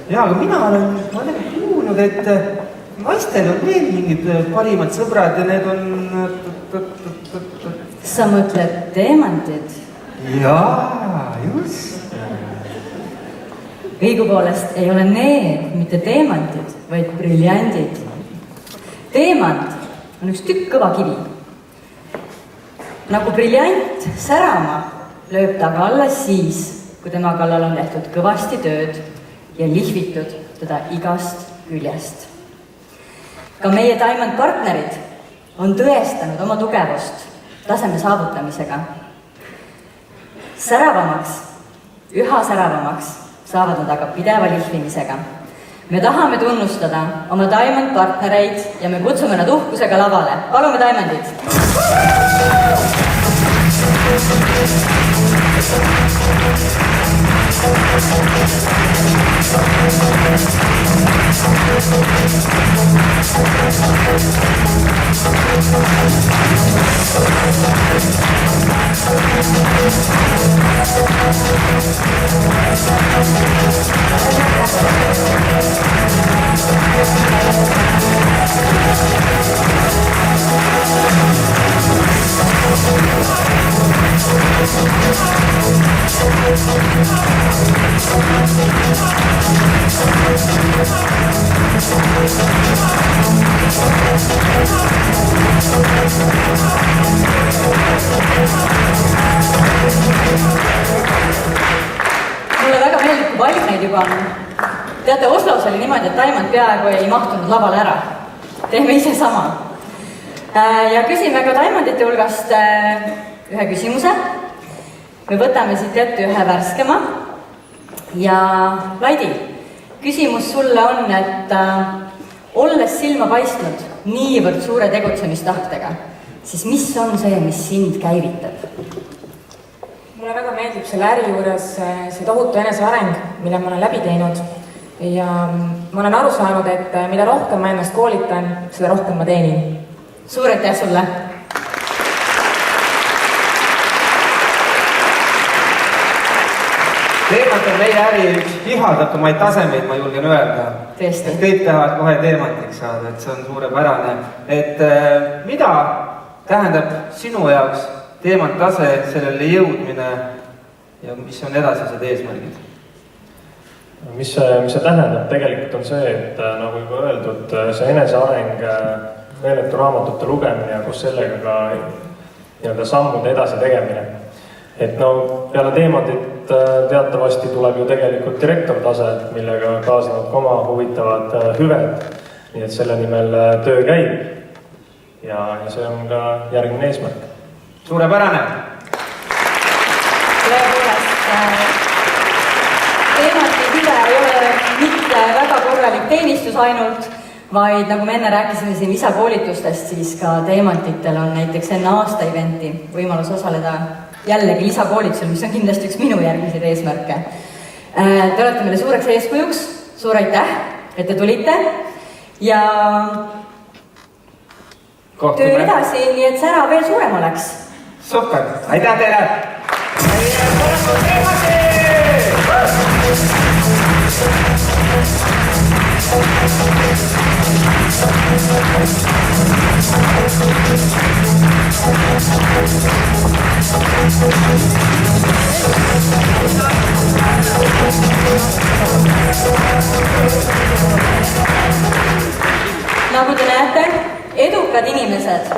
Jaa, aga mina olen kuulnud, et naistel on veel mingid parimad sõbrad ja need on... Sa mõtled teemantid? Jaa, just. Õigupoolest ei ole need mitte teemantid, vaid briljandid. Teemant on üks tükk kõva kivi. Nagu briljant särama lööb ta aga alles siis, kui tema kallal on tehtud kõvasti tööd ja lihvitud teda igast küljest. Ka meie Diamond partnerid on tõestanud oma tugevust taseme saavutamisega. Säravamaks, üha säravamaks saavad nad aga pideva lihvimisega. Me tahame tunnustada oma Diamond partnereid ja me kutsume nad uhkusega lavale. Palume Diamondid! Mulle väga meeldib, kui palju neid juba on. Teate, Oslos oli niimoodi, et Diamond peaaegu ei mahtunud lavale ära. Teeme ise sama. Ja küsime ka Diamondite hulgast ühe küsimuse. Me võtame siit ette ühe värskema. Ja Laidi, küsimus sulle on, et olles silma paistnud niivõrd suure tegutsemistahtega, siis mis on see, mis sind käivitab? Mulle väga meeldib selle äri juures see tohutu eneseareng, mille ma olen läbi teinud. Ja ma olen aru saanud, et mida rohkem ma ennast koolitan, seda rohkem ma teenin. Suur aitäh sulle! Teemant on meie äri üks ihaldatumaid tasemeid, ma julgen öelda. Tõesti. Et kõik tahavad kohe teemantiks saada, et see on suurepärane. Et mida tähendab sinu jaoks teemant tase, sellele jõudmine ja mis on edasised eesmärgid? Mis see tähendab tegelikult on see, et nagu juba öeldud, see eneseareng, meeletu raamatute lugemine ja kus sellega ka sammude edasi tegemine. Et peale teemadit teatavasti tuleb ju tegelikult direktortase, millega kaasnevad ka oma huvitavad hüved. Nii et selle nimel töö käib ja see on ka järgmine eesmärk. Suurepärane! Tõepoolest, teemati hüve ei ole mitte väga korralik teenistus ainult, vaid nagu me enne rääkisime siin lisakoolitustest, siis ka teemantitel on näiteks enne aasta eventi võimalus osaleda jällegi lisakoolitusel, mis on kindlasti üks minu järgmiseid eesmärke. Te olete meile suureks eeskujuks, suur aitäh, et te tulite ja töö edasi, nii et sära veel suurem oleks. Super, aitäh teile! Nagu te näete, edukad inimesed